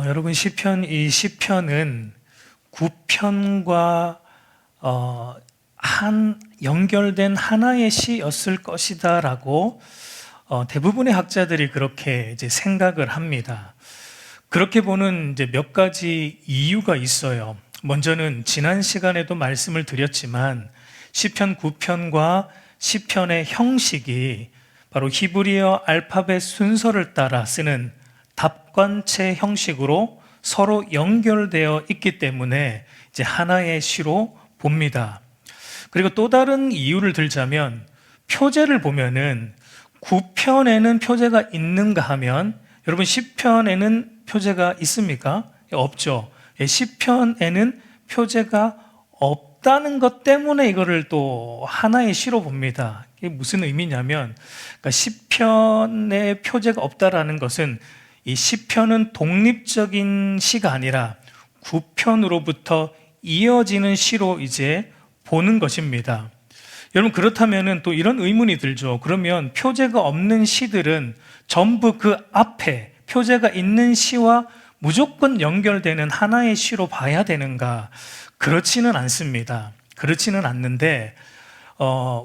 여러분 시편 이 시편은 9편과 한 연결된 하나의 시였을 것이다라고 대부분의 학자들이 그렇게 이제 생각을 합니다. 그렇게 보는 이제 몇 가지 이유가 있어요. 먼저는 지난 시간에도 말씀을 드렸지만 시편 9편과 시편의 형식이 바로 히브리어 알파벳 순서를 따라 쓰는 답관체 형식으로 서로 연결되어 있기 때문에 이제 하나의 시로 봅니다. 그리고 또 다른 이유를 들자면 표제를 보면은 9편에는 표제가 있는가 하면 여러분 10편에는 표제가 있습니까? 없죠. 10편에는 표제가 없다는 것 때문에 이거를 또 하나의 시로 봅니다. 이게 무슨 의미냐면 그러니까 10편에 표제가 없다라는 것은 이 시편은 독립적인 시가 아니라 9편으로부터 이어지는 시로 이제 보는 것입니다. 여러분 그렇다면은 또 이런 의문이 들죠. 그러면 표제가 없는 시들은 전부 그 앞에 표제가 있는 시와 무조건 연결되는 하나의 시로 봐야 되는가? 그렇지는 않습니다. 그렇지는 않는데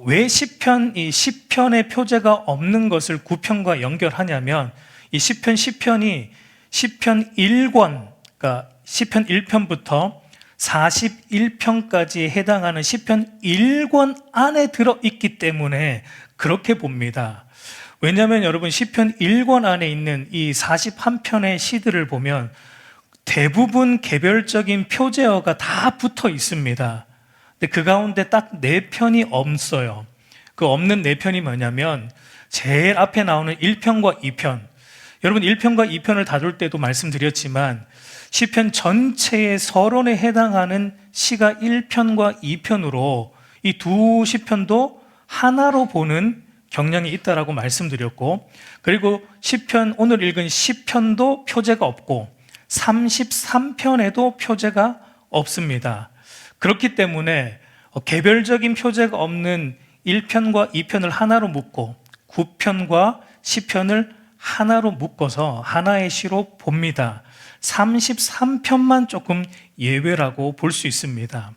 왜 이 시편의 표제가 없는 것을 9편과 연결하냐면 이 시편이 시편 1권, 그러니까 시편 1편부터 41편까지 해당하는 시편 1권 안에 들어있기 때문에 그렇게 봅니다. 왜냐하면 여러분 시편 1권 안에 있는 이 41편의 시들을 보면 대부분 개별적인 표제어가 다 붙어 있습니다. 근데 그 가운데 딱 4편이 없어요. 그 없는 4편이 뭐냐면 제일 앞에 나오는 1편과 2편. 여러분 1편과 2편을 다룰 때도 말씀드렸지만 시편 전체의 서론에 해당하는 시가 1편과 2편으로 이 두 시편도 하나로 보는 경향이 있다라고 말씀드렸고, 그리고 시편, 오늘 읽은 시편도 표제가 없고 33편에도 표제가 없습니다. 그렇기 때문에 개별적인 표제가 없는 1편과 2편을 하나로 묶고 9편과 시편을 하나로 묶어서 하나의 시로 봅니다. 33편만 조금 예외라고 볼 수 있습니다.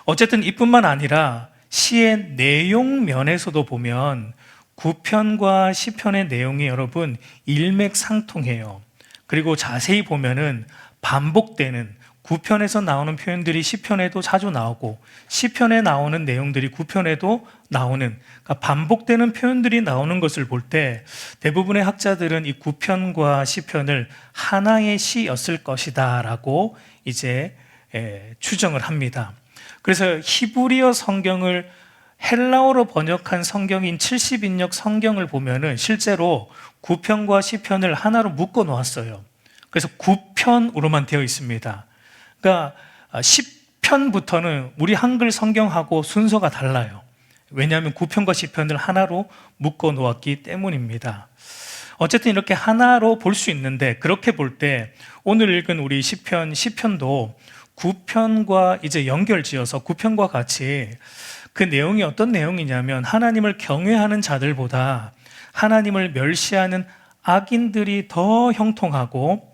어쨌든 이뿐만 아니라 시의 내용 면에서도 보면 9편과 시편의 내용이 여러분 일맥상통해요. 그리고 자세히 보면은 반복되는 9편에서 나오는 표현들이 시편에도 자주 나오고 시편에 나오는 내용들이 9편에도 나오는, 그러니까 반복되는 표현들이 나오는 것을 볼 때 대부분의 학자들은 이 9편과 시편을 하나의 시였을 것이다 라고 이제 추정을 합니다. 그래서 히브리어 성경을 헬라어로 번역한 성경인 70인역 성경을 보면은 실제로 9편과 시편을 하나로 묶어 놓았어요. 그래서 9편으로만 되어 있습니다. 그러니까 10편부터는 우리 한글 성경하고 순서가 달라요. 왜냐하면 9편과 10편을 하나로 묶어 놓았기 때문입니다. 어쨌든 이렇게 하나로 볼 수 있는데, 그렇게 볼 때 오늘 읽은 우리 시편도 9편과 이제 연결지어서 9편과 같이 그 내용이 어떤 내용이냐면 하나님을 경외하는 자들보다 하나님을 멸시하는 악인들이 더 형통하고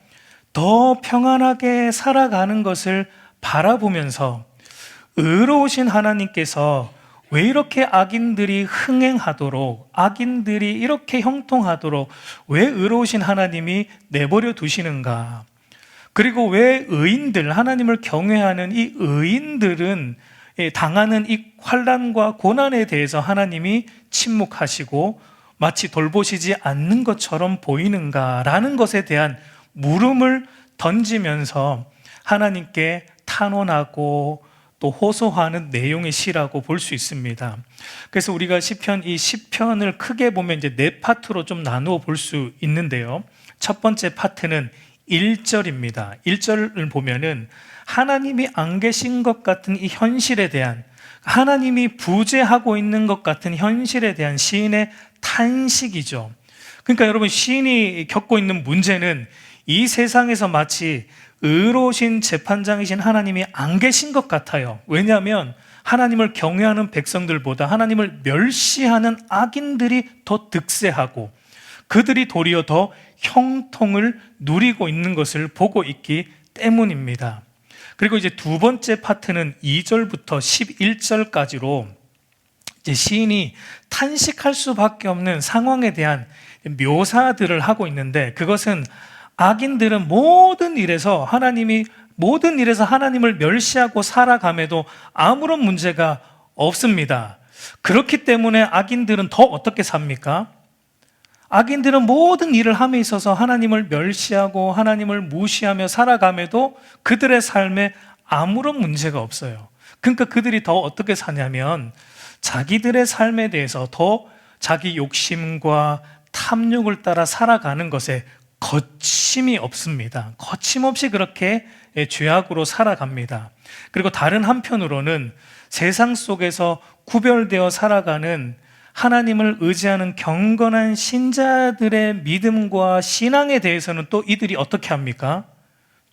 더 평안하게 살아가는 것을 바라보면서 의로우신 하나님께서 왜 이렇게 악인들이 흥행하도록, 악인들이 이렇게 형통하도록 왜 의로우신 하나님이 내버려 두시는가? 그리고 왜 하나님을 경외하는 이 의인들은 당하는 이 환난과 고난에 대해서 하나님이 침묵하시고 마치 돌보시지 않는 것처럼 보이는가라는 것에 대한 물음을 던지면서 하나님께 탄원하고 또 호소하는 내용의 시라고 볼 수 있습니다. 그래서 우리가 이 시편을 크게 보면 이제 4파트로 좀 나누어 볼 수 있는데요. 첫 번째 파트는 1절입니다. 1절을 보면은 하나님이 안 계신 것 같은 이 현실에 대한, 하나님이 부재하고 있는 것 같은 현실에 대한 시인의 탄식이죠. 그러니까 여러분, 시인이 겪고 있는 문제는 이 세상에서 마치 의로우신 재판장이신 하나님이 안 계신 것 같아요. 왜냐하면 하나님을 경외하는 백성들보다 하나님을 멸시하는 악인들이 더 득세하고, 그들이 도리어 더 형통을 누리고 있는 것을 보고 있기 때문입니다. 그리고 이제 두 번째 파트는 2절부터 11절까지로 이제 시인이 탄식할 수밖에 없는 상황에 대한 묘사들을 하고 있는데, 그것은 악인들은 모든 일에서 하나님을 멸시하고 살아감에도 아무런 문제가 없습니다. 그렇기 때문에 악인들은 더 어떻게 삽니까? 악인들은 모든 일을 함에 있어서 하나님을 멸시하고 하나님을 무시하며 살아감에도 그들의 삶에 아무런 문제가 없어요. 그러니까 그들이 더 어떻게 사냐면 자기들의 삶에 대해서 더 자기 욕심과 탐욕을 따라 살아가는 것에 거침이 없습니다. 거침없이 그렇게 죄악으로 살아갑니다. 그리고 다른 한편으로는 세상 속에서 구별되어 살아가는 하나님을 의지하는 경건한 신자들의 믿음과 신앙에 대해서는 또 이들이 어떻게 합니까?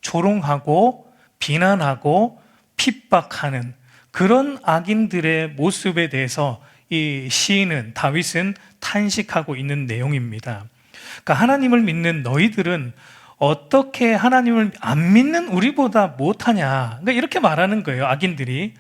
조롱하고 비난하고 핍박하는 그런 악인들의 모습에 대해서 이 시인은, 다윗은 탄식하고 있는 내용입니다. 그러니까 하나님을 믿는 너희들은 어떻게 하나님을 안 믿는 우리보다 못하냐, 그러니까 이렇게 말하는 거예요, 악인들이.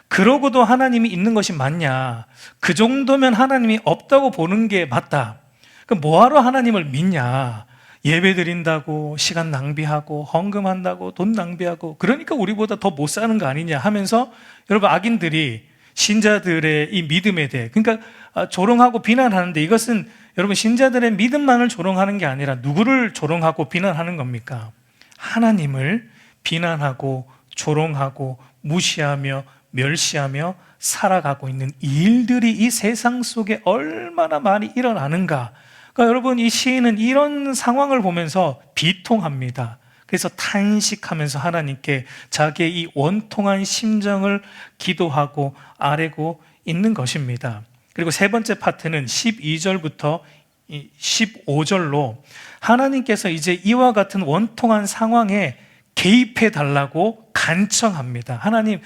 그러고도 하나님이 있는 것이 맞냐? 그 정도면 하나님이 없다고 보는 게 맞다. 그럼 뭐하러 하나님을 믿냐? 예배 드린다고 시간 낭비하고 헌금한다고 돈 낭비하고, 그러니까 우리보다 더 못 사는 거 아니냐 하면서, 여러분, 악인들이 신자들의 이 믿음에 대해, 그러니까 조롱하고 비난하는데, 이것은 여러분 신자들의 믿음만을 조롱하는 게 아니라 누구를 조롱하고 비난하는 겁니까? 하나님을 비난하고 조롱하고 무시하며 멸시하며 살아가고 있는 이 일들이 이 세상 속에 얼마나 많이 일어나는가. 그러니까 여러분, 이 시인은 이런 상황을 보면서 비통합니다. 그래서 탄식하면서 하나님께 자기의 이 원통한 심정을 기도하고 아뢰고 있는 것입니다. 그리고 세 번째 파트는 12절부터 15절로 하나님께서 이제 이와 같은 원통한 상황에 개입해 달라고 간청합니다. 하나님,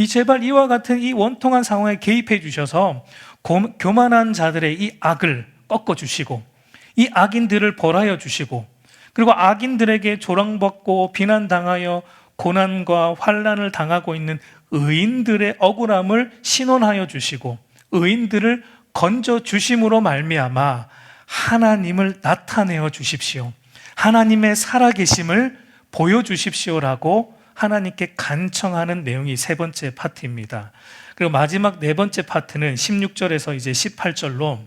제발 이와 같은 이 원통한 상황에 개입해 주셔서 교만한 자들의 이 악을 꺾어 주시고 이 악인들을 벌하여 주시고, 그리고 악인들에게 조롱받고 비난당하여 고난과 환난을 당하고 있는 의인들의 억울함을 신원하여 주시고 의인들을 건져 주심으로 말미암아 하나님을 나타내어 주십시오. 하나님의 살아계심을 보여주십시오라고 하나님께 간청하는 내용이 세 번째 파트입니다. 그리고 마지막 네 번째 파트는 16절에서 이제 18절로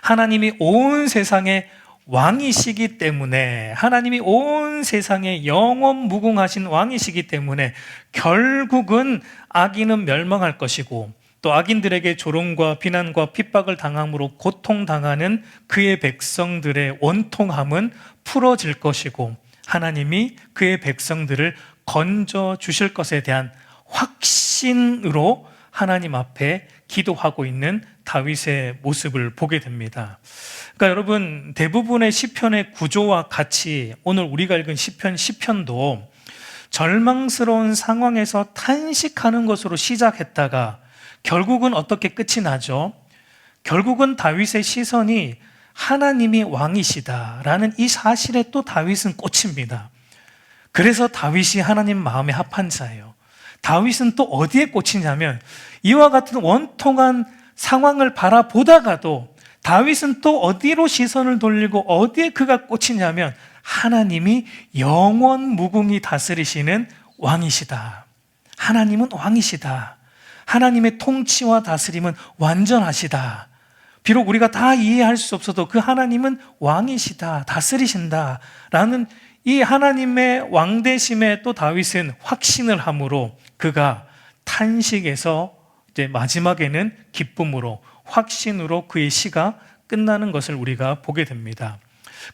하나님이 온 세상의 왕이시기 때문에, 하나님이 온 세상에 영원 무궁하신 왕이시기 때문에 결국은 악인은 멸망할 것이고, 또 악인들에게 조롱과 비난과 핍박을 당함으로 고통당하는 그의 백성들의 원통함은 풀어질 것이고, 하나님이 그의 백성들을 건져 주실 것에 대한 확신으로 하나님 앞에 기도하고 있는 다윗의 모습을 보게 됩니다. 그러니까 여러분, 대부분의 시편의 구조와 같이 오늘 우리가 읽은 시편도 절망스러운 상황에서 탄식하는 것으로 시작했다가 결국은 어떻게 끝이 나죠? 결국은 다윗의 시선이 하나님이 왕이시다라는 이 사실에 또 다윗은 꽂힙니다. 그래서 다윗이 하나님 마음에 합한 자예요. 다윗은 또 어디에 꽂히냐면, 이와 같은 원통한 상황을 바라보다가도 다윗은 또 어디로 시선을 돌리고 어디에 그가 꽂히냐면, 하나님이 영원 무궁히 다스리시는 왕이시다. 하나님은 왕이시다. 하나님의 통치와 다스림은 완전하시다. 비록 우리가 다 이해할 수 없어도 그 하나님은 왕이시다, 다스리신다 라는 이 하나님의 왕되심에 또 다윗은 확신을 함으로 그가 탄식에서 이제 마지막에는 기쁨으로, 확신으로 그의 시가 끝나는 것을 우리가 보게 됩니다.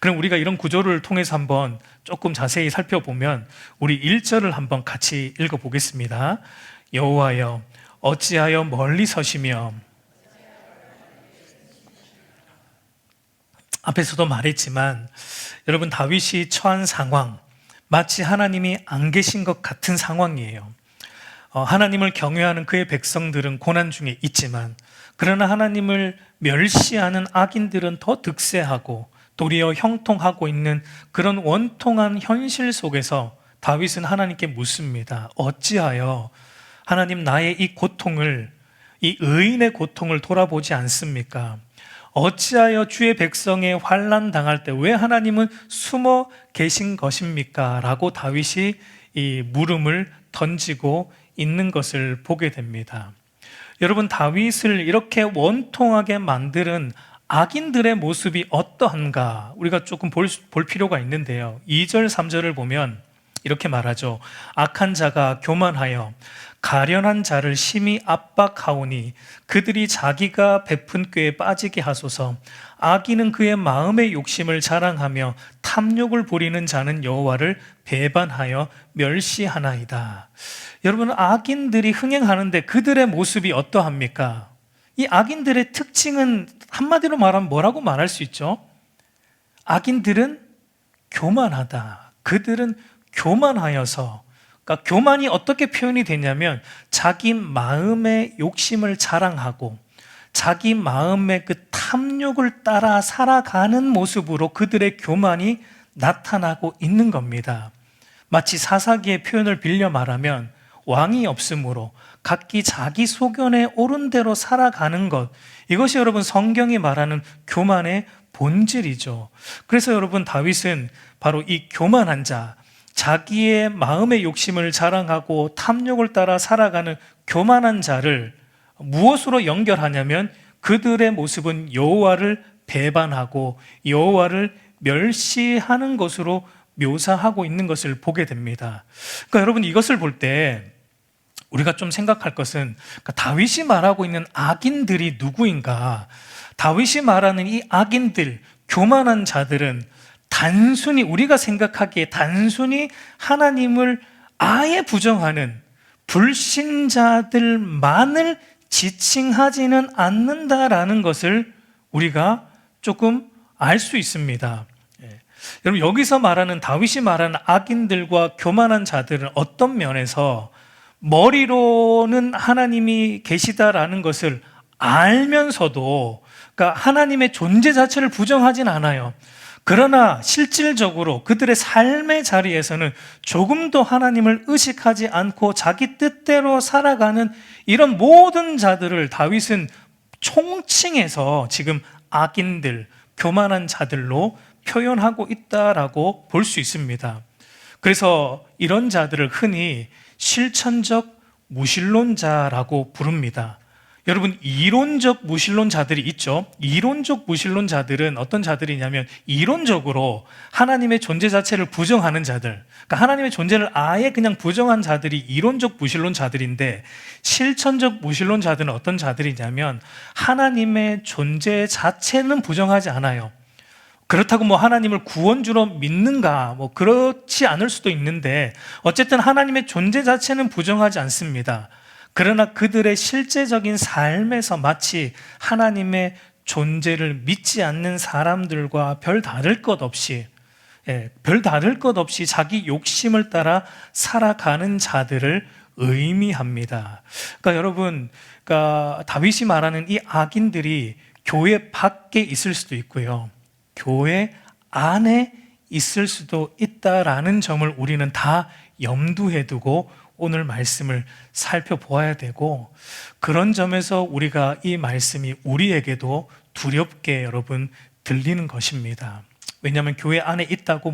그럼 우리가 이런 구조를 통해서 한번 조금 자세히 살펴보면 우리 1절을 한번 같이 읽어보겠습니다. 여호와여, 어찌하여 멀리 서시며, 앞에서도 말했지만 여러분, 다윗이 처한 상황, 마치 하나님이 안 계신 것 같은 상황이에요. 하나님을 경외하는 그의 백성들은 고난 중에 있지만, 그러나 하나님을 멸시하는 악인들은 더 득세하고 도리어 형통하고 있는 그런 원통한 현실 속에서 다윗은 하나님께 묻습니다. 어찌하여 하나님 나의 이 고통을, 이 의인의 고통을 돌아보지 않습니까? 어찌하여 주의 백성의 환난 당할 때 왜 하나님은 숨어 계신 것입니까? 라고 다윗이 이 물음을 던지고 있는 것을 보게 됩니다. 여러분, 다윗을 이렇게 원통하게 만드는 악인들의 모습이 어떠한가 우리가 조금 볼 필요가 있는데요. 2절 3절을 보면 이렇게 말하죠. 악한 자가 교만하여 가련한 자를 심히 압박하오니 그들이 자기가 베푼 꾀에 빠지게 하소서. 악인은 그의 마음의 욕심을 자랑하며 탐욕을 부리는 자는 여호와를 배반하여 멸시하나이다. 여러분, 악인들이 흥행하는데 그들의 모습이 어떠합니까? 이 악인들의 특징은 한마디로 말하면 뭐라고 말할 수 있죠? 악인들은 교만하다. 그들은 교만하여서, 그러니까 교만이 어떻게 표현이 되냐면 자기 마음의 욕심을 자랑하고 자기 마음의 그 탐욕을 따라 살아가는 모습으로 그들의 교만이 나타나고 있는 겁니다. 마치 사사기의 표현을 빌려 말하면 왕이 없으므로 각기 자기 소견에 옳은 대로 살아가는 것, 이것이 여러분 성경이 말하는 교만의 본질이죠. 그래서 여러분, 다윗은 바로 이 교만한 자, 자기의 마음의 욕심을 자랑하고 탐욕을 따라 살아가는 교만한 자를 무엇으로 연결하냐면 그들의 모습은 여호와를 배반하고 여호와를 멸시하는 것으로 묘사하고 있는 것을 보게 됩니다. 그러니까 여러분, 이것을 볼 때 우리가 좀 생각할 것은, 그러니까 다윗이 말하고 있는 악인들이 누구인가? 다윗이 말하는 이 악인들, 교만한 자들은 단순히 우리가 생각하기에 단순히 하나님을 아예 부정하는 불신자들만을 지칭하지는 않는다라는 것을 우리가 조금 알 수 있습니다. 여러분, 여기서 말하는, 다윗이 말하는 악인들과 교만한 자들은 어떤 면에서 머리로는 하나님이 계시다라는 것을 알면서도, 그러니까 하나님의 존재 자체를 부정하진 않아요. 그러나 실질적으로 그들의 삶의 자리에서는 조금도 하나님을 의식하지 않고 자기 뜻대로 살아가는 이런 모든 자들을 다윗은 총칭해서 지금 악인들, 교만한 자들로 표현하고 있다라고 볼 수 있습니다. 그래서 이런 자들을 흔히 실천적 무신론자라고 부릅니다. 여러분, 이론적 무신론자들이 있죠. 이론적 무신론자들은 어떤 자들이냐면 이론적으로 하나님의 존재 자체를 부정하는 자들, 그러니까 하나님의 존재를 아예 그냥 부정한 자들이 이론적 무신론자들인데, 실천적 무신론자들은 어떤 자들이냐면 하나님의 존재 자체는 부정하지 않아요. 그렇다고 뭐 하나님을 구원주로 믿는가, 뭐 그렇지 않을 수도 있는데 어쨌든 하나님의 존재 자체는 부정하지 않습니다. 그러나 그들의 실제적인 삶에서 마치 하나님의 존재를 믿지 않는 사람들과 별 다를 것 없이 자기 욕심을 따라 살아가는 자들을 의미합니다. 그러니까 여러분, 그러니까 다윗이 말하는 이 악인들이 교회 밖에 있을 수도 있고요, 교회 안에 있을 수도 있다라는 점을 우리는 다 염두에 두고 오늘 말씀을 살펴보아야 되고, 그런 점에서 우리가 이 말씀이 우리에게도 두렵게 여러분 들리는 것입니다. 왜냐하면 교회 안에 있다고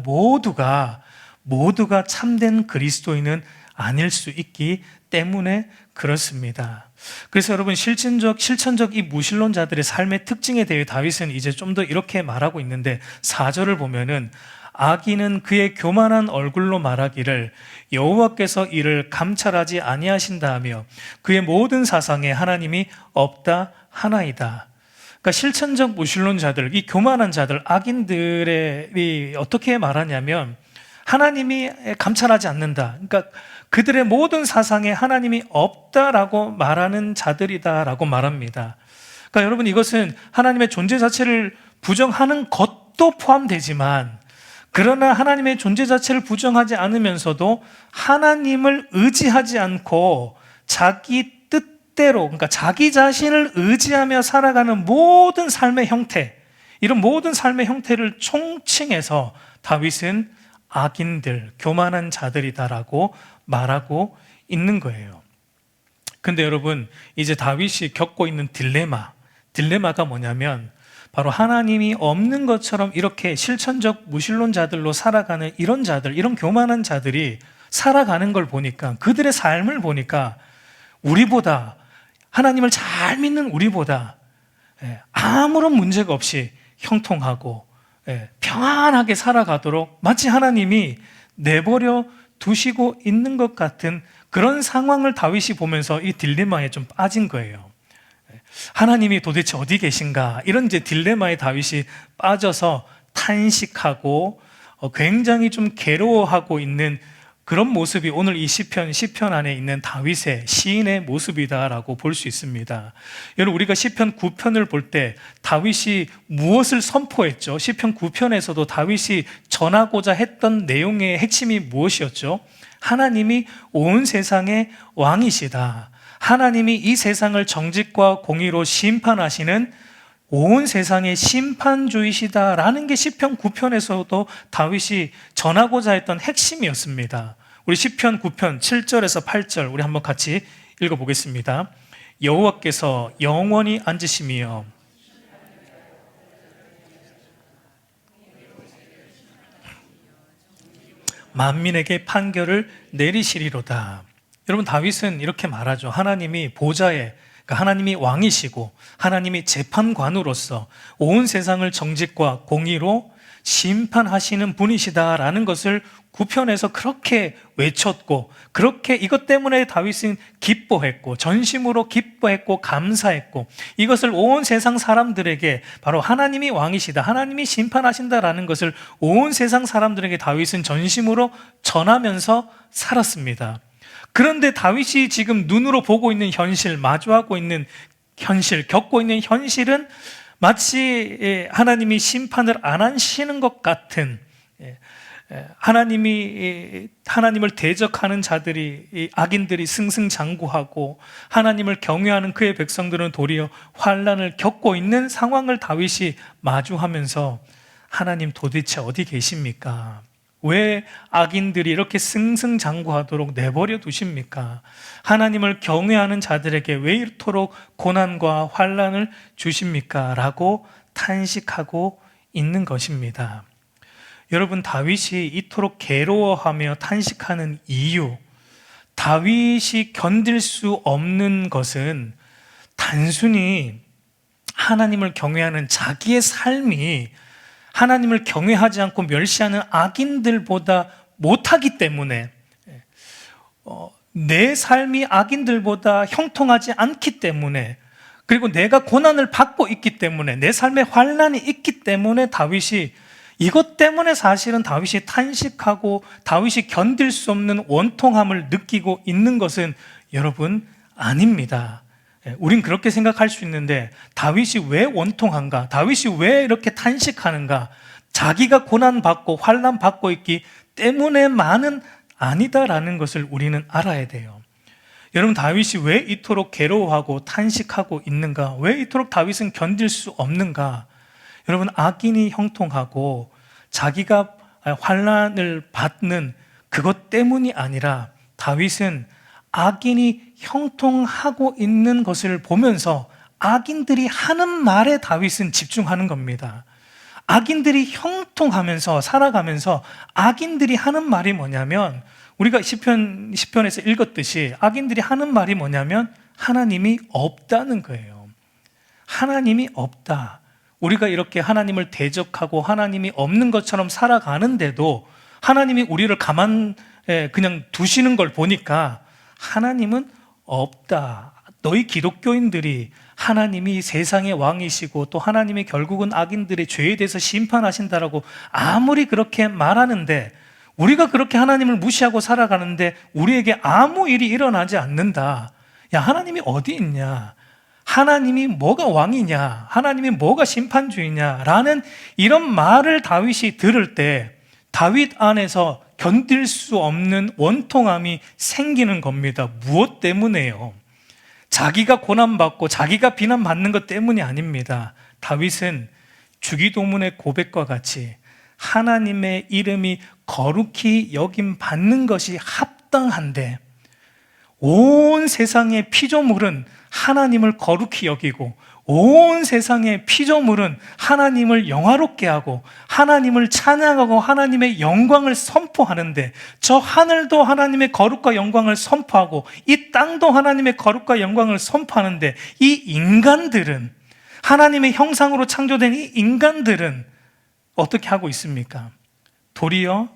모두가 참된 그리스도인은 아닐 수 있기 때문에 그렇습니다. 그래서 여러분, 실천적 이 무신론자들의 삶의 특징에 대해 다윗은 이제 좀 더 이렇게 말하고 있는데, 4절을 보면은 악인은 그의 교만한 얼굴로 말하기를 여호와께서 이를 감찰하지 아니하신다 하며 그의 모든 사상에 하나님이 없다 하나이다. 그러니까 실천적 무신론자들, 이 교만한 자들, 악인들이 어떻게 말하냐면 하나님이 감찰하지 않는다, 그러니까 그들의 모든 사상에 하나님이 없다라고 말하는 자들이다라고 말합니다. 그러니까 여러분, 이것은 하나님의 존재 자체를 부정하는 것도 포함되지만, 그러나 하나님의 존재 자체를 부정하지 않으면서도 하나님을 의지하지 않고 자기 뜻대로, 그러니까 자기 자신을 의지하며 살아가는 모든 삶의 형태, 이런 모든 삶의 형태를 총칭해서 다윗은 악인들, 교만한 자들이다라고 말하고 있는 거예요. 근데 여러분, 이제 다윗이 겪고 있는 딜레마가 뭐냐면 바로 하나님이 없는 것처럼 이렇게 실천적 무신론자들로 살아가는 이런 자들, 이런 교만한 자들이 살아가는 걸 보니까, 그들의 삶을 보니까 우리보다, 하나님을 잘 믿는 우리보다 아무런 문제가 없이 형통하고 평안하게 살아가도록 마치 하나님이 내버려 두시고 있는 것 같은 그런 상황을 다윗이 보면서 이 딜레마에 좀 빠진 거예요. 하나님이 도대체 어디 계신가, 이런 이제 딜레마에 다윗이 빠져서 탄식하고 굉장히 좀 괴로워하고 있는 그런 모습이 오늘 이 시편 안에 있는 다윗의 시인의 모습이다라고 볼 수 있습니다. 여러분, 우리가 시편 9편을 볼 때 다윗이 무엇을 선포했죠? 시편 9편에서도 다윗이 전하고자 했던 내용의 핵심이 무엇이었죠? 하나님이 온 세상의 왕이시다. 하나님이 이 세상을 정직과 공의로 심판하시는 온 세상의 심판주이시다라는 게 시편 9편에서도 다윗이 전하고자 했던 핵심이었습니다. 우리 시편 9편 7절에서 8절 우리 한번 같이 읽어보겠습니다. 여호와께서 영원히 앉으시며 만민에게 판결을 내리시리로다. 여러분, 다윗은 이렇게 말하죠. 하나님이 보좌에, 그러니까 하나님이 왕이시고 하나님이 재판관으로서 온 세상을 정직과 공의로 심판하시는 분이시다라는 것을 9편에서 그렇게 외쳤고, 그렇게 이것 때문에 다윗은 기뻐했고 전심으로 기뻐했고 감사했고, 이것을 온 세상 사람들에게 바로 하나님이 왕이시다, 하나님이 심판하신다라는 것을 온 세상 사람들에게 다윗은 전심으로 전하면서 살았습니다. 그런데 다윗이 지금 눈으로 보고 있는 현실, 마주하고 있는 현실, 겪고 있는 현실은 마치 하나님이 심판을 안 하시는 것 같은, 하나님을 대적하는 자들이, 악인들이 승승장구하고 하나님을 경외하는 그의 백성들은 도리어 환난을 겪고 있는 상황을 다윗이 마주하면서 하나님 도대체 어디 계십니까? 왜 악인들이 이렇게 승승장구하도록 내버려 두십니까? 하나님을 경외하는 자들에게 왜 이토록 고난과 환난을 주십니까? 라고 탄식하고 있는 것입니다. 여러분, 다윗이 이토록 괴로워하며 탄식하는 이유, 다윗이 견딜 수 없는 것은 단순히 하나님을 경외하는 자기의 삶이 하나님을 경외하지 않고 멸시하는 악인들보다 못하기 때문에, 내 삶이 악인들보다 형통하지 않기 때문에, 그리고 내가 고난을 받고 있기 때문에, 내 삶에 환난이 있기 때문에 다윗이, 이것 때문에 사실은 다윗이 탄식하고 다윗이 견딜 수 없는 원통함을 느끼고 있는 것은 여러분 아닙니다. 우린 그렇게 생각할 수 있는데, 다윗이 왜 원통한가? 다윗이 왜 이렇게 탄식하는가? 자기가 고난받고 환난받고 있기 때문에만은 아니다라는 것을 우리는 알아야 돼요. 여러분, 다윗이 왜 이토록 괴로워하고 탄식하고 있는가? 왜 이토록 다윗은 견딜 수 없는가? 여러분, 악인이 형통하고 자기가 환난을 받는 그것 때문이 아니라 다윗은 악인이 형통하고 있는 것을 보면서 악인들이 하는 말에 다윗은 집중하는 겁니다. 악인들이 형통하면서 살아가면서 악인들이 하는 말이 뭐냐면, 우리가 시편에서 읽었듯이 악인들이 하는 말이 뭐냐면 하나님이 없다는 거예요. 하나님이 없다. 우리가 이렇게 하나님을 대적하고 하나님이 없는 것처럼 살아가는데도 하나님이 우리를 그냥 두시는 걸 보니까 하나님은 없다. 너희 기독교인들이 하나님이 세상의 왕이시고 또 하나님이 결국은 악인들의 죄에 대해서 심판하신다라고 아무리 그렇게 말하는데, 우리가 그렇게 하나님을 무시하고 살아가는데 우리에게 아무 일이 일어나지 않는다. 야, 하나님이 어디 있냐? 하나님이 뭐가 왕이냐? 하나님이 뭐가 심판주의냐? 라는 이런 말을 다윗이 들을 때 다윗 안에서 견딜 수 없는 원통함이 생기는 겁니다. 무엇 때문에요? 자기가 고난받고 자기가 비난받는 것 때문이 아닙니다. 다윗은 주기도문의 고백과 같이 하나님의 이름이 거룩히 여김 받는 것이 합당한데, 온 세상의 피조물은 하나님을 거룩히 여기고 온 세상의 피조물은 하나님을 영화롭게 하고 하나님을 찬양하고 하나님의 영광을 선포하는데, 저 하늘도 하나님의 거룩과 영광을 선포하고 이 땅도 하나님의 거룩과 영광을 선포하는데, 이 인간들은, 하나님의 형상으로 창조된 이 인간들은 어떻게 하고 있습니까? 도리어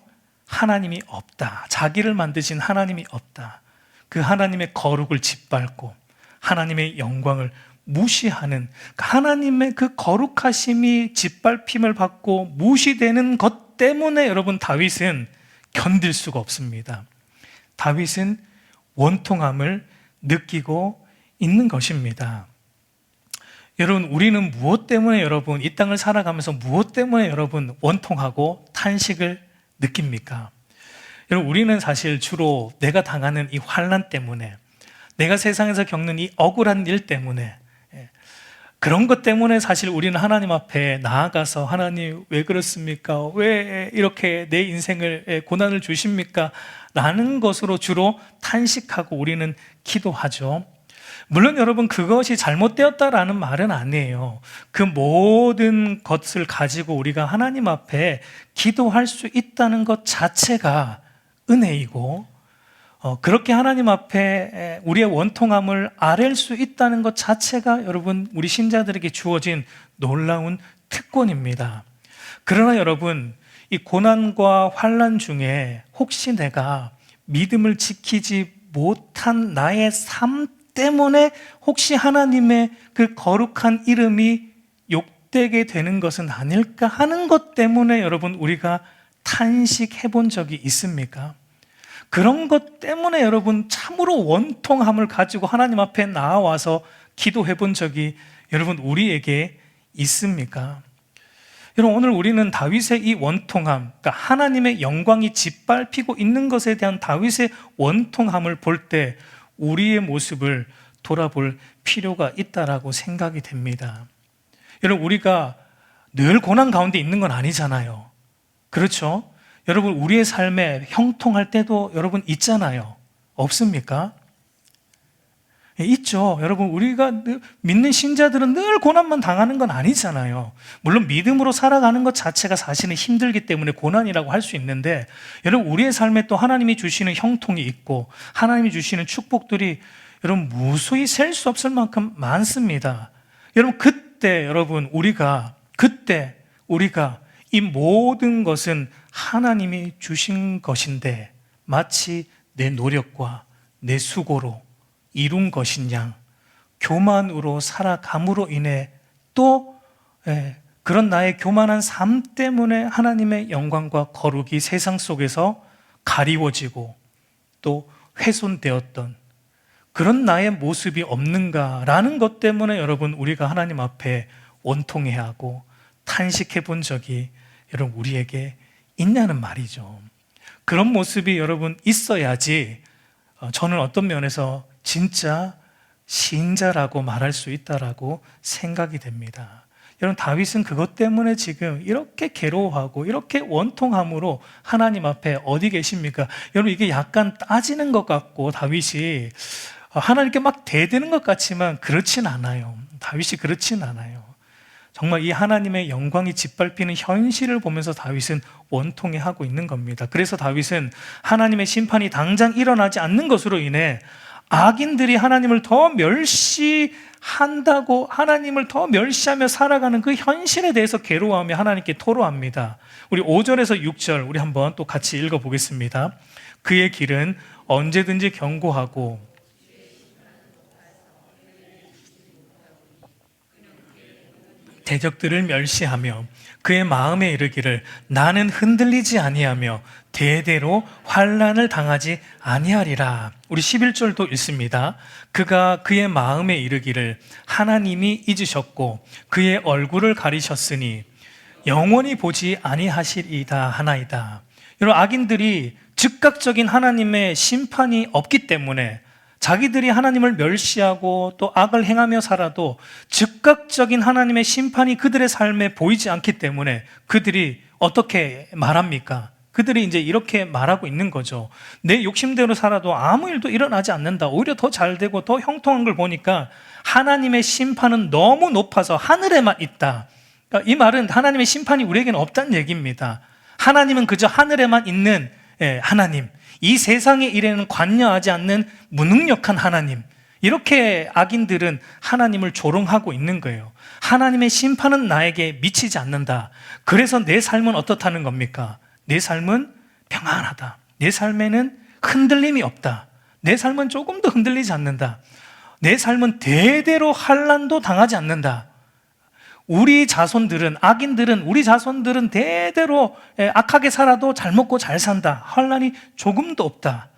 하나님이 없다, 자기를 만드신 하나님이 없다, 그 하나님의 거룩을 짓밟고 하나님의 영광을 무시하는, 하나님의 그 거룩하심이 짓밟힘을 받고 무시되는 것 때문에 여러분, 다윗은 견딜 수가 없습니다. 다윗은 원통함을 느끼고 있는 것입니다. 여러분, 우리는 무엇 때문에 여러분, 이 땅을 살아가면서 무엇 때문에 여러분 원통하고 탄식을 느낍니까? 여러분, 우리는 사실 주로 내가 당하는 이 환난 때문에, 내가 세상에서 겪는 이 억울한 일 때문에, 그런 것 때문에 사실 우리는 하나님 앞에 나아가서 하나님 왜 그렇습니까? 왜 이렇게 내 인생을 고난을 주십니까? 라는 것으로 주로 탄식하고 우리는 기도하죠. 물론 여러분, 그것이 잘못되었다라는 말은 아니에요. 그 모든 것을 가지고 우리가 하나님 앞에 기도할 수 있다는 것 자체가 은혜이고, 그렇게 하나님 앞에 우리의 원통함을 아랠 수 있다는 것 자체가 여러분, 우리 신자들에게 주어진 놀라운 특권입니다. 그러나 여러분, 이 고난과 환난 중에 혹시 내가 믿음을 지키지 못한 나의 삶 때문에 혹시 하나님의 그 거룩한 이름이 욕되게 되는 것은 아닐까 하는 것 때문에 여러분, 우리가 탄식해 본 적이 있습니까? 그런 것 때문에 여러분, 참으로 원통함을 가지고 하나님 앞에 나와서 기도해 본 적이 여러분, 우리에게 있습니까? 여러분, 오늘 우리는 다윗의 이 원통함, 그러니까 하나님의 영광이 짓밟히고 있는 것에 대한 다윗의 원통함을 볼 때 우리의 모습을 돌아볼 필요가 있다라고 생각이 됩니다. 여러분, 우리가 늘 고난 가운데 있는 건 아니잖아요. 그렇죠? 여러분, 우리의 삶에 형통할 때도 여러분 있잖아요. 없습니까? 있죠. 여러분, 우리가 믿는 신자들은 늘 고난만 당하는 건 아니잖아요. 물론 믿음으로 살아가는 것 자체가 사실은 힘들기 때문에 고난이라고 할 수 있는데, 여러분, 우리의 삶에 또 하나님이 주시는 형통이 있고 하나님이 주시는 축복들이 여러분, 무수히 셀 수 없을 만큼 많습니다. 여러분, 그때 우리가 이 모든 것은 하나님이 주신 것인데 마치 내 노력과 내 수고로 이룬 것인 양 교만으로 살아감으로 인해 또 그런 나의 교만한 삶 때문에 하나님의 영광과 거룩이 세상 속에서 가리워지고 또 훼손되었던 그런 나의 모습이 없는가라는 것 때문에 여러분, 우리가 하나님 앞에 원통해야 하고 탄식해 본 적이 여러분, 우리에게 있냐는 말이죠. 그런 모습이 여러분 있어야지 저는 어떤 면에서 진짜 신자라고 말할 수 있다라고 생각이 됩니다. 여러분, 다윗은 그것 때문에 지금 이렇게 괴로워하고 이렇게 원통함으로 하나님 앞에 어디 계십니까? 여러분, 이게 약간 따지는 것 같고 다윗이 하나님께 막 대드는 것 같지만 그렇진 않아요. 다윗이 그렇진 않아요. 정말 이 하나님의 영광이 짓밟히는 현실을 보면서 다윗은 원통해하고 있는 겁니다. 그래서 다윗은 하나님의 심판이 당장 일어나지 않는 것으로 인해 악인들이 하나님을 더 멸시한다고, 하나님을 더 멸시하며 살아가는 그 현실에 대해서 괴로워하며 하나님께 토로합니다. 우리 5절에서 6절 우리 한번 또 같이 읽어보겠습니다. 그의 길은 언제든지 견고하고 대적들을 멸시하며 그의 마음에 이르기를 나는 흔들리지 아니하며 대대로 환난을 당하지 아니하리라. 우리 11절도 읽습니다. 그가 그의 마음에 이르기를 하나님이 잊으셨고 그의 얼굴을 가리셨으니 영원히 보지 아니하시리이다 하나이다. 이런 악인들이 즉각적인 하나님의 심판이 없기 때문에 자기들이 하나님을 멸시하고 또 악을 행하며 살아도 즉각적인 하나님의 심판이 그들의 삶에 보이지 않기 때문에 그들이 어떻게 말합니까? 그들이 이제 이렇게 말하고 있는 거죠. 내 욕심대로 살아도 아무 일도 일어나지 않는다. 오히려 더 잘 되고 더 형통한 걸 보니까 하나님의 심판은 너무 높아서 하늘에만 있다. 그러니까 이 말은 하나님의 심판이 우리에게는 없다는 얘기입니다. 하나님은 그저 하늘에만 있는 하나님, 이 세상의 일에는 관여하지 않는 무능력한 하나님, 이렇게 악인들은 하나님을 조롱하고 있는 거예요. 하나님의 심판은 나에게 미치지 않는다. 그래서 내 삶은 어떻다는 겁니까? 내 삶은 평안하다. 내 삶에는 흔들림이 없다. 내 삶은 조금도 흔들리지 않는다. 내 삶은 대대로 환난도 당하지 않는다. 우리 자손들은, 악인들은, 우리 자손들은 대대로 악하게 살아도 잘 먹고 잘 산다. 환난이 조금도 없다.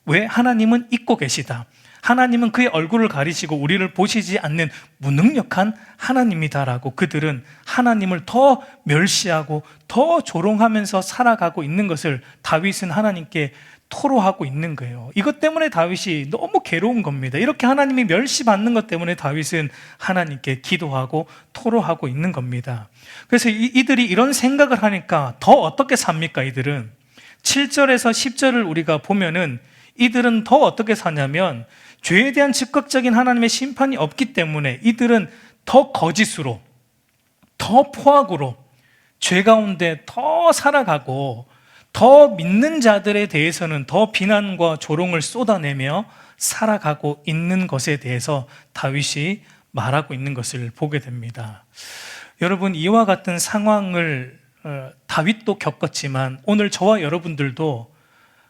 왜? 하나님은 있고 계시다. 하나님은 그의 얼굴을 가리시고 우리를 보시지 않는 무능력한 하나님이다라고 그들은 하나님을 더 멸시하고 더 조롱하면서 살아가고 있는 것을 다윗은 하나님께 토로하고 있는 거예요. 이것 때문에 다윗이 너무 괴로운 겁니다. 이렇게 하나님이 멸시받는 것 때문에 다윗은 하나님께 기도하고 토로하고 있는 겁니다. 그래서 이들이 이런 생각을 하니까 더 어떻게 삽니까? 이들은 7절에서 10절을 우리가 보면은 이들은 더 어떻게 사냐면 죄에 대한 즉각적인 하나님의 심판이 없기 때문에 이들은 더 거짓으로, 더 포악으로 죄 가운데 더 살아가고 더 믿는 자들에 대해서는 더 비난과 조롱을 쏟아내며 살아가고 있는 것에 대해서 다윗이 말하고 있는 것을 보게 됩니다. 여러분, 이와 같은 상황을 다윗도 겪었지만 오늘 저와 여러분들도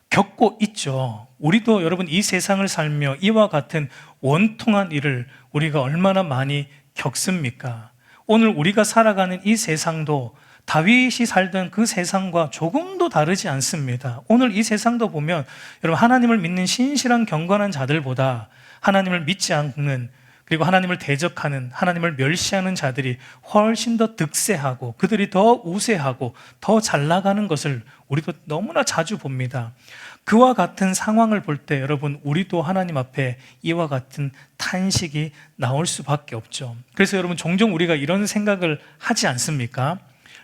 겪고 있죠. 우리도 여러분 이 세상을 살며 이와 같은 원통한 일을 우리가 얼마나 많이 겪습니까? 오늘 우리가 살아가는 이 세상도 다윗이 살던 그 세상과 조금도 다르지 않습니다. 오늘 이 세상도 보면 여러분 하나님을 믿는 신실한 경건한 자들보다 하나님을 믿지 않는, 그리고 하나님을 대적하는, 하나님을 멸시하는 자들이 훨씬 더 득세하고 그들이 더 우세하고 더 잘 나가는 것을 우리도 너무나 자주 봅니다. 그와 같은 상황을 볼 때 여러분 우리도 하나님 앞에 이와 같은 탄식이 나올 수밖에 없죠. 그래서 여러분 종종 우리가 이런 생각을 하지 않습니까?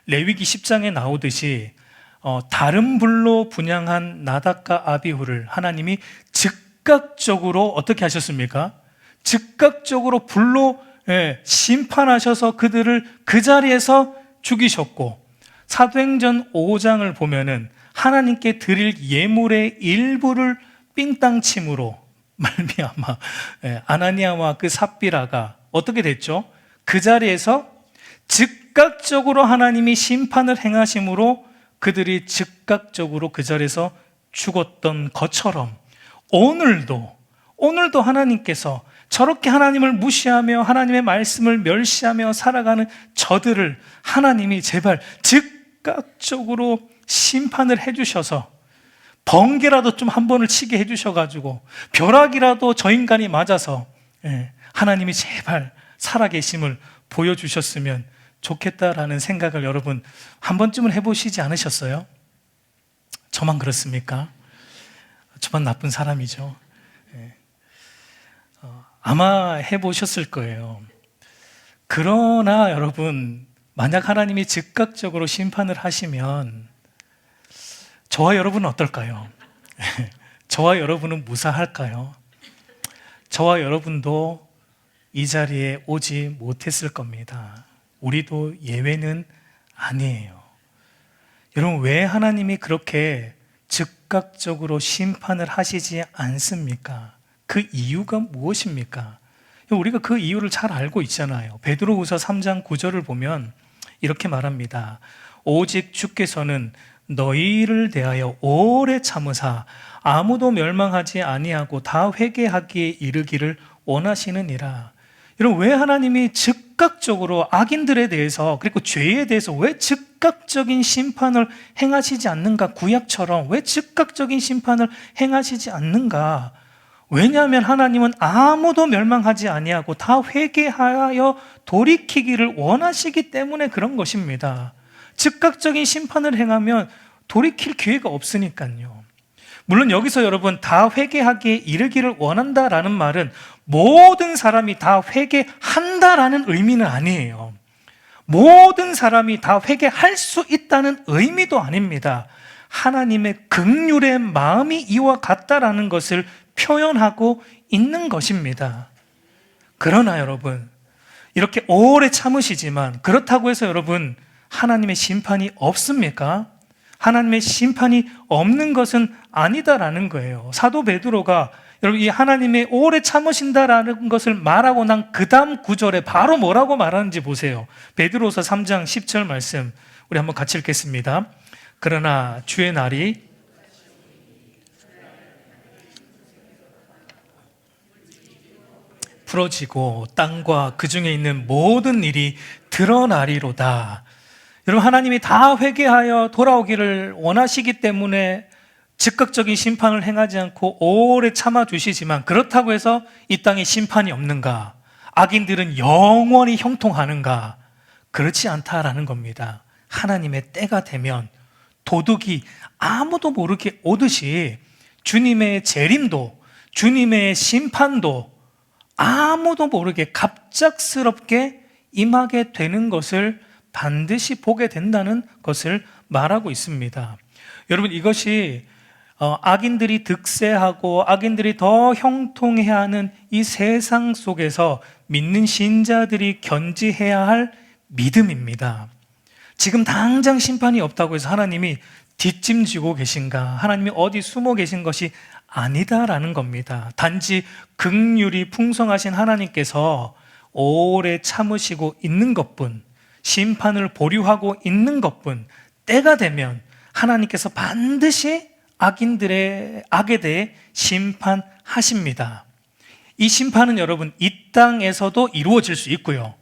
레위기 10장에 나오듯이 다른 불로 분향한 나답과 아비후를 하나님이 즉각적으로 어떻게 하셨습니까? 즉각적으로 불로 심판하셔서 그들을 그 자리에서 죽이셨고, 사도행전 5장을 보면은 하나님께 드릴 예물의 일부를 삥땅침으로 말미암아 아나니아와 그 삽비라가 어떻게 됐죠? 그 자리에서 즉각적으로 하나님이 심판을 행하심으로 그들이 즉각적으로 그 자리에서 죽었던 것처럼 오늘도 하나님께서 저렇게 하나님을 무시하며 하나님의 말씀을 멸시하며 살아가는 저들을 하나님이 제발 즉각적으로 심판을 해주셔서 번개라도 좀 한 번을 치게 해주셔가지고 벼락이라도 저 인간이 맞아서 하나님이 제발 살아계심을 보여주셨으면 좋겠다라는 생각을 여러분 한 번쯤은 해보시지 않으셨어요? 저만 그렇습니까? 저만 나쁜 사람이죠. 아마 해보셨을 거예요. 그러나 여러분, 만약 하나님이 즉각적으로 심판을 하시면 저와 여러분은 어떨까요? 저와 여러분은 무사할까요? 저와 여러분도 이 자리에 오지 못했을 겁니다. 우리도 예외는 아니에요. 여러분, 왜 하나님이 그렇게 즉각적으로 심판을 하시지 않습니까? 그 이유가 무엇입니까? 우리가 그 이유를 잘 알고 있잖아요. 베드로후서 3장 9절을 보면 이렇게 말합니다. 오직 주께서는 너희를 대하여 오래 참으사 아무도 멸망하지 아니하고 다 회개하기에 이르기를 원하시느니라. 여러분, 왜 하나님이 즉각적으로 악인들에 대해서, 그리고 죄에 대해서 왜 즉각적인 심판을 행하시지 않는가? 구약처럼 왜 즉각적인 심판을 행하시지 않는가? 왜냐하면 하나님은 아무도 멸망하지 아니하고 다 회개하여 돌이키기를 원하시기 때문에 그런 것입니다. 즉각적인 심판을 행하면 돌이킬 기회가 없으니까요. 물론 여기서 여러분 다 회개하기에 이르기를 원한다라는 말은 모든 사람이 다 회개한다라는 의미는 아니에요. 모든 사람이 다 회개할 수 있다는 의미도 아닙니다. 하나님의 긍휼의 마음이 이와 같다라는 것을 표현하고 있는 것입니다. 그러나 여러분, 이렇게 오래 참으시지만 그렇다고 해서 여러분 하나님의 심판이 없습니까? 하나님의 심판이 없는 것은 아니다라는 거예요. 사도 베드로가 여러분 이 하나님의 오래 참으신다라는 것을 말하고 난 그 다음 구절에 바로 뭐라고 말하는지 보세요. 베드로서 3장 10절 말씀 우리 한번 같이 읽겠습니다. 그러나 주의 날이 풀어지고 땅과 그 중에 있는 모든 일이 드러나리로다. 여러분 하나님이 다 회개하여 돌아오기를 원하시기 때문에 즉각적인 심판을 행하지 않고 오래 참아주시지만 그렇다고 해서 이 땅에 심판이 없는가? 악인들은 영원히 형통하는가? 그렇지 않다라는 겁니다. 하나님의 때가 되면 도둑이 아무도 모르게 오듯이 주님의 재림도 주님의 심판도 아무도 모르게 갑작스럽게 임하게 되는 것을 반드시 보게 된다는 것을 말하고 있습니다. 여러분 이것이 악인들이 득세하고 악인들이 더 형통해야 하는 이 세상 속에서 믿는 신자들이 견지해야 할 믿음입니다. 지금 당장 심판이 없다고 해서 하나님이 뒷짐지고 계신가? 하나님이 어디 숨어 계신 것이 아니다라는 겁니다. 단지 긍휼이 풍성하신 하나님께서 오래 참으시고 있는 것뿐, 심판을 보류하고 있는 것뿐, 때가 되면 하나님께서 반드시 악인들의 악에 대해 심판하십니다. 이 심판은 여러분 이 땅에서도 이루어질 수 있고요,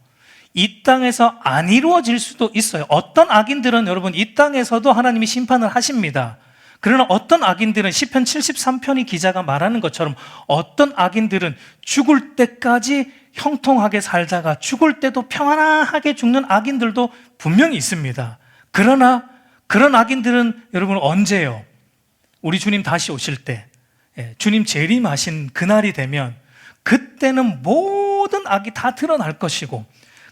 이 땅에서 안 이루어질 수도 있어요. 어떤 악인들은 여러분 이 땅에서도 하나님이 심판을 하십니다. 그러나 어떤 악인들은 시편 73편이 기자가 말하는 것처럼 어떤 악인들은 죽을 때까지 형통하게 살다가 죽을 때도 평안하게 죽는 악인들도 분명히 있습니다. 그러나 그런 악인들은 여러분 언제요? 우리 주님 다시 오실 때, 주님 재림하신 그날이 되면 그때는 모든 악이 다 드러날 것이고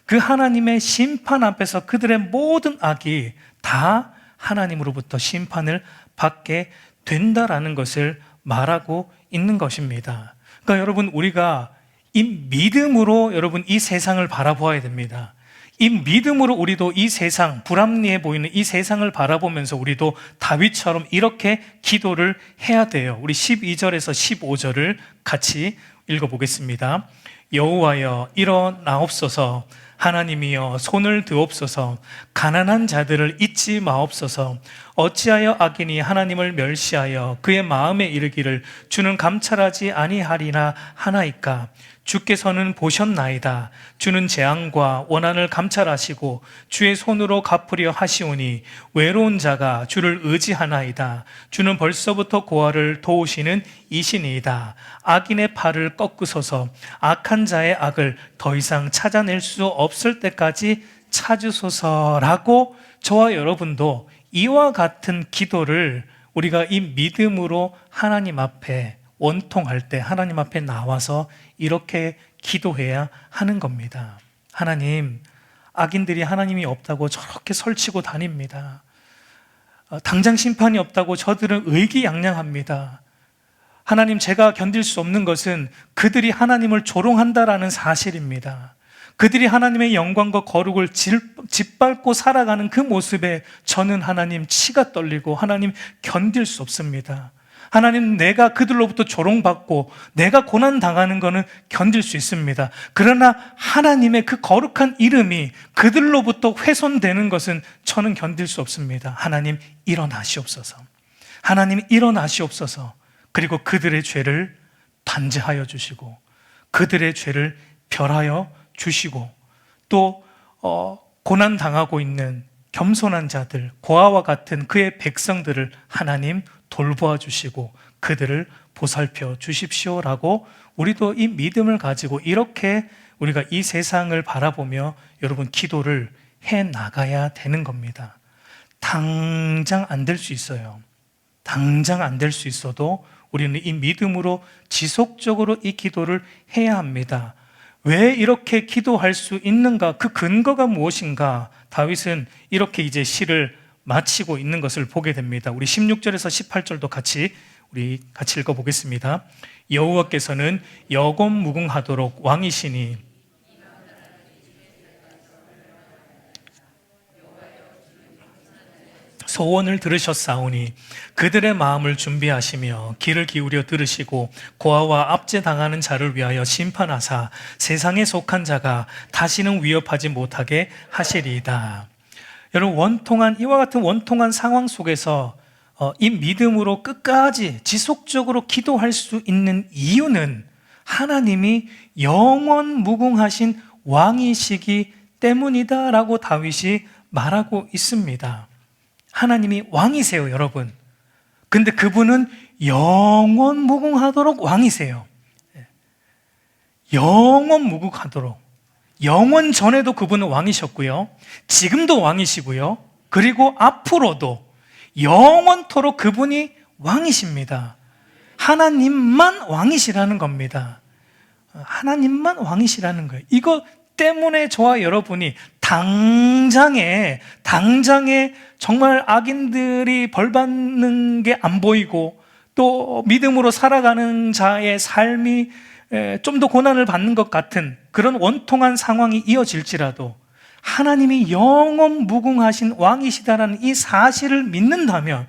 그 하나님의 심판 앞에서 그들의 모든 악이 다 하나님으로부터 심판을 받게 된다라는 것을 말하고 있는 것입니다. 그러니까 여러분 우리가 이 믿음으로 여러분 이 세상을 바라보아야 됩니다. 이 믿음으로 우리도 이 세상, 불합리해 보이는 이 세상을 바라보면서 우리도 다윗처럼 이렇게 기도를 해야 돼요. 우리 12절에서 15절을 같이 읽어보겠습니다. 여호와여 일어나옵소서, 하나님이여 손을 드옵소서, 가난한 자들을 잊지 마옵소서. 어찌하여 악인이 하나님을 멸시하여 그의 마음에 이르기를 주는 감찰하지 아니하리나 하나이까? 주께서는 보셨나이다. 주는 재앙과 원한을 감찰하시고 주의 손으로 갚으려 하시오니 외로운 자가 주를 의지하나이다. 주는 벌써부터 고아를 도우시는 이신이이다. 악인의 팔을 꺾으소서, 악한 자의 악을 더 이상 찾아낼 수 없을 때까지 찾으소서라고 저와 여러분도 이와 같은 기도를 우리가 이 믿음으로 하나님 앞에 원통할 때 하나님 앞에 나와서 이렇게 기도해야 하는 겁니다. 하나님, 악인들이 하나님이 없다고 저렇게 설치고 다닙니다. 당장 심판이 없다고 저들은 의기양양합니다. 하나님, 제가 견딜 수 없는 것은 그들이 하나님을 조롱한다라는 사실입니다. 그들이 하나님의 영광과 거룩을 짓밟고 살아가는 그 모습에 저는 하나님 치가 떨리고 하나님 견딜 수 없습니다. 하나님, 내가 그들로부터 조롱받고 내가 고난당하는 것은 견딜 수 있습니다. 그러나 하나님의 그 거룩한 이름이 그들로부터 훼손되는 것은 저는 견딜 수 없습니다. 하나님, 일어나시옵소서. 하나님, 일어나시옵소서. 그리고 그들의 죄를 단죄하여 주시고 그들의 죄를 별하여 주시고 또 고난당하고 있는 겸손한 자들, 고아와 같은 그의 백성들을 하나님 돌보아 주시고 그들을 보살펴 주십시오라고 우리도 이 믿음을 가지고 이렇게 우리가 이 세상을 바라보며 여러분 기도를 해 나가야 되는 겁니다. 당장 안 될 수 있어요. 당장 안 될 수 있어도 우리는 이 믿음으로 지속적으로 이 기도를 해야 합니다. 왜 이렇게 기도할 수 있는가? 그 근거가 무엇인가? 다윗은 이렇게 이제 시를 마치고 있는 것을 보게 됩니다. 우리 16절에서 18절도 같이 읽어보겠습니다. 여호와께서는 영원 무궁하도록 왕이시니 소원을 들으셨사오니 그들의 마음을 준비하시며 귀를 기울여 들으시고 고아와 압제당하는 자를 위하여 심판하사 세상에 속한 자가 다시는 위협하지 못하게 하시리이다. 여러분, 이와 같은 원통한 상황 속에서 이 믿음으로 끝까지 지속적으로 기도할 수 있는 이유는 하나님이 영원 무궁하신 왕이시기 때문이다라고 다윗이 말하고 있습니다. 하나님이 왕이세요, 여러분. 근데 그분은 영원 무궁하도록 왕이세요. 영원 무궁하도록. 영원 전에도 그분은 왕이셨고요. 지금도 왕이시고요. 그리고 앞으로도 영원토록 그분이 왕이십니다. 하나님만 왕이시라는 겁니다. 하나님만 왕이시라는 거예요. 이거 때문에 저와 여러분이 당장에 정말 악인들이 벌 받는 게 안 보이고 또 믿음으로 살아가는 자의 삶이 좀 더 고난을 받는 것 같은 그런 원통한 상황이 이어질지라도 하나님이 영원 무궁하신 왕이시다라는 이 사실을 믿는다면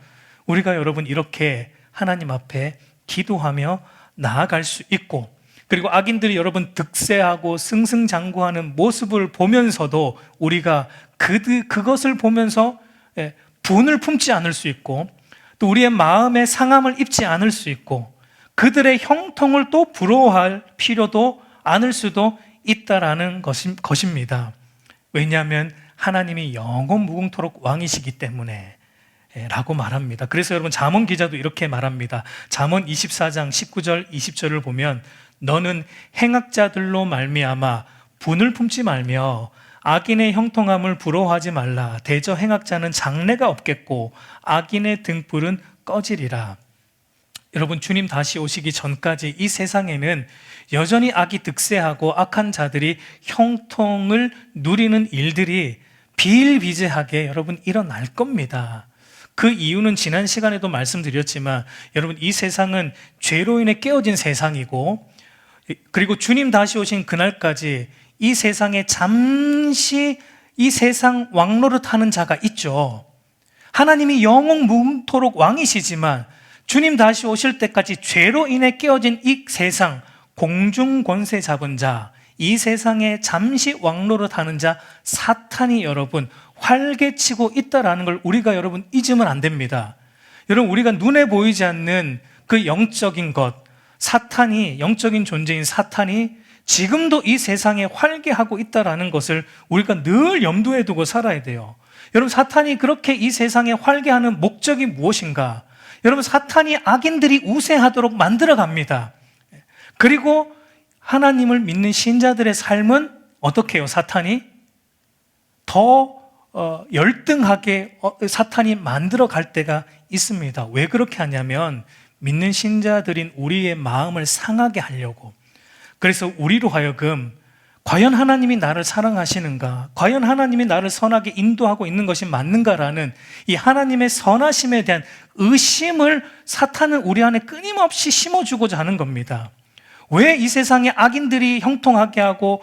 우리가 여러분 이렇게 하나님 앞에 기도하며 나아갈 수 있고, 그리고 악인들이 여러분 득세하고 승승장구하는 모습을 보면서도 우리가 그것을 보면서 분을 품지 않을 수 있고, 또 우리의 마음에 상함을 입지 않을 수 있고, 그들의 형통을 또 부러워할 필요도 않을 수도 있다라는 것입니다. 왜냐하면 하나님이 영원 무궁토록 왕이시기 때문에 라고 말합니다. 그래서 여러분 잠언 기자도 이렇게 말합니다. 잠언 24장 19절 20절을 보면 너는 행악자들로 말미암아 분을 품지 말며 악인의 형통함을 부러워하지 말라. 대저 행악자는 장래가 없겠고 악인의 등불은 꺼지리라. 여러분, 주님 다시 오시기 전까지 이 세상에는 여전히 악이 득세하고 악한 자들이 형통을 누리는 일들이 비일비재하게 여러분 일어날 겁니다. 그 이유는 지난 시간에도 말씀드렸지만 여러분, 이 세상은 죄로 인해 깨어진 세상이고, 그리고 주님 다시 오신 그날까지 이 세상에 잠시 이 세상 왕노릇하는 자가 있죠. 하나님이 영원 무궁토록 왕이시지만 주님 다시 오실 때까지 죄로 인해 깨어진 이 세상, 공중 권세 잡은 자, 이 세상에 잠시 왕노릇하는 자 사탄이 여러분 활개치고 있다라는 걸 우리가 여러분 잊으면 안 됩니다. 여러분, 우리가 눈에 보이지 않는 그 영적인 것, 사탄이, 영적인 존재인 사탄이 지금도 이 세상에 활개하고 있다라는 것을 우리가 늘 염두에 두고 살아야 돼요. 여러분, 사탄이 그렇게 이 세상에 활개하는 목적이 무엇인가? 여러분, 사탄이 악인들이 우세하도록 만들어 갑니다. 그리고 하나님을 믿는 신자들의 삶은 어떻게 해요? 사탄이 더 열등하게 사탄이 만들어 갈 때가 있습니다. 왜 그렇게 하냐면 믿는 신자들인 우리의 마음을 상하게 하려고. 그래서 우리로 하여금 과연 하나님이 나를 사랑하시는가? 과연 하나님이 나를 선하게 인도하고 있는 것이 맞는가라는 이 하나님의 선하심에 대한 의심을 사탄은 우리 안에 끊임없이 심어주고자 하는 겁니다. 왜 이 세상에 악인들이 형통하게 하고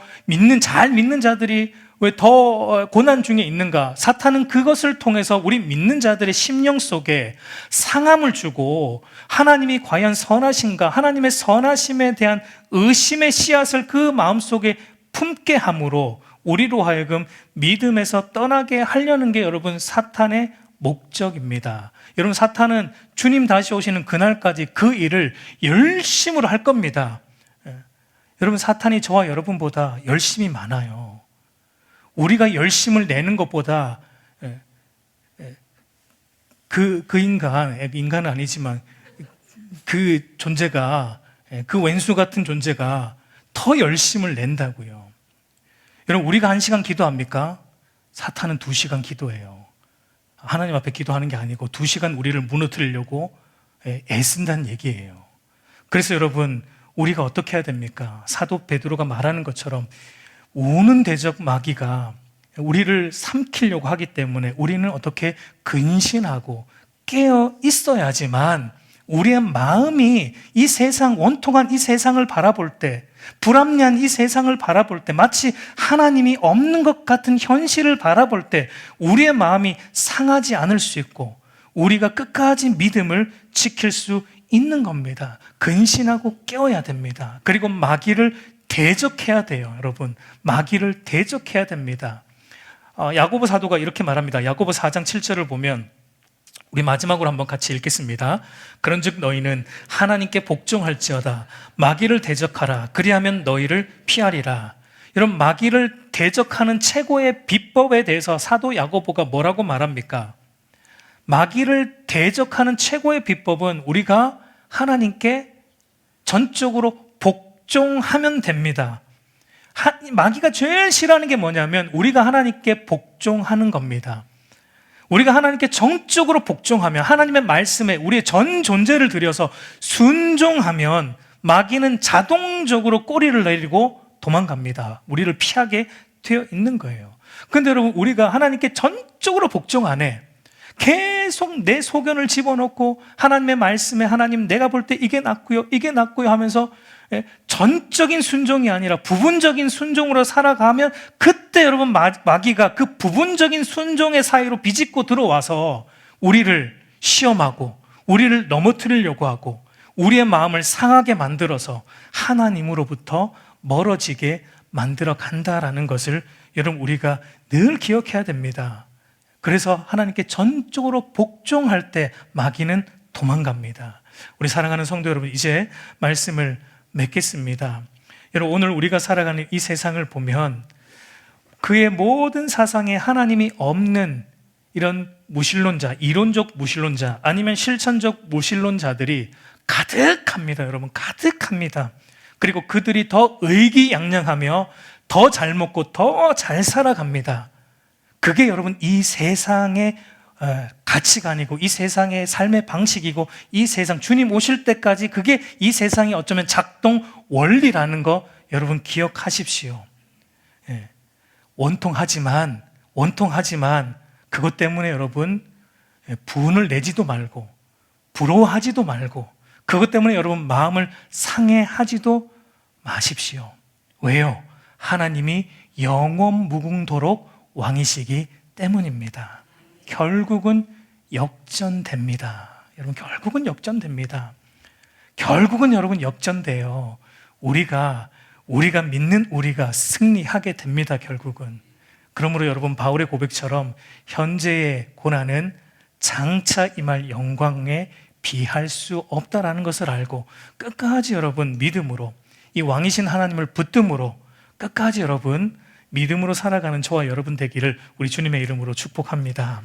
잘 믿는 자들이 왜 더 고난 중에 있는가? 사탄은 그것을 통해서 우리 믿는 자들의 심령 속에 상함을 주고 하나님이 과연 선하신가? 하나님의 선하심에 대한 의심의 씨앗을 그 마음속에 품게 함으로 우리로 하여금 믿음에서 떠나게 하려는 게 여러분 사탄의 목적입니다. 여러분, 사탄은 주님 다시 오시는 그날까지 그 일을 열심으로 할 겁니다. 여러분, 사탄이 저와 여러분보다 열심이 많아요. 우리가 열심을 내는 것보다 그 인간은 아니지만 그 존재가, 그 왼수 같은 존재가 더 열심을 낸다고요. 여러분, 우리가 1시간 기도합니까? 사탄은 2시간 기도해요. 하나님 앞에 기도하는 게 아니고 2시간 우리를 무너뜨리려고 애쓴다는 얘기예요. 그래서 여러분, 우리가 어떻게 해야 됩니까? 사도 베드로가 말하는 것처럼 우는 대적 마귀가 우리를 삼키려고 하기 때문에 우리는 어떻게 근신하고 깨어 있어야지만 우리의 마음이 이 세상, 원통한 이 세상을 바라볼 때, 불합리한 이 세상을 바라볼 때, 마치 하나님이 없는 것 같은 현실을 바라볼 때 우리의 마음이 상하지 않을 수 있고 우리가 끝까지 믿음을 지킬 수 있는 겁니다. 근신하고 깨어야 됩니다. 그리고 마귀를 대적해야 돼요. 여러분, 마귀를 대적해야 됩니다. 야고보 사도가 이렇게 말합니다. 야고보 4장 7절을 보면, 우리 마지막으로 한번 같이 읽겠습니다. 그런즉 너희는 하나님께 복종할지어다. 마귀를 대적하라. 그리하면 너희를 피하리라. 여러분, 마귀를 대적하는 최고의 비법에 대해서 사도 야고보가 뭐라고 말합니까? 마귀를 대적하는 최고의 비법은 우리가 하나님께 전적으로 복종하면 됩니다. 마귀가 제일 싫어하는 게 뭐냐면 우리가 하나님께 복종하는 겁니다. 우리가 하나님께 정적으로 복종하면, 하나님의 말씀에 우리의 전 존재를 들여서 순종하면 마귀는 자동적으로 꼬리를 내리고 도망갑니다. 우리를 피하게 되어 있는 거예요. 그런데 여러분, 우리가 하나님께 전적으로 복종 안 해. 계속 내 소견을 집어넣고 하나님의 말씀에, 하나님 내가 볼 때 이게 낫고요, 이게 낫고요 하면서 전적인 순종이 아니라 부분적인 순종으로 살아가면, 그때 여러분 마귀가 그 부분적인 순종의 사이로 비집고 들어와서 우리를 시험하고 우리를 넘어뜨리려고 하고 우리의 마음을 상하게 만들어서 하나님으로부터 멀어지게 만들어 간다라는 것을 여러분 우리가 늘 기억해야 됩니다. 그래서 하나님께 전적으로 복종할 때 마귀는 도망갑니다. 우리 사랑하는 성도 여러분, 이제 말씀을 맺겠습니다. 여러분, 오늘 우리가 살아가는 이 세상을 보면 그의 모든 사상에 하나님이 없는 이런 무신론자, 이론적 무신론자, 아니면 실천적 무신론자들이 가득합니다. 여러분, 가득합니다. 그리고 그들이 더 의기양양하며 더 잘 먹고 더 잘 살아갑니다. 그게 여러분 이 세상의 가치관이고 이 세상의 삶의 방식이고 이 세상, 주님 오실 때까지 그게 이 세상의 어쩌면 작동 원리라는 거 여러분 기억하십시오. 원통하지만 그것 때문에 여러분 분을 내지도 말고 부러워하지도 말고 그것 때문에 여러분 마음을 상해하지도 마십시오. 왜요? 하나님이 영원 무궁토록 왕이시기 때문입니다. 결국은 역전됩니다. 여러분, 결국은 역전됩니다. 결국은 여러분 역전돼요. 우리가 믿는 우리가 승리하게 됩니다. 결국은. 그러므로 여러분, 바울의 고백처럼 현재의 고난은 장차 임할 영광에 비할 수 없다라는 것을 알고 끝까지 여러분 믿음으로, 이 왕이신 하나님을 붙듦으로 끝까지 여러분 믿음으로 살아가는 저와 여러분 되기를 우리 주님의 이름으로 축복합니다.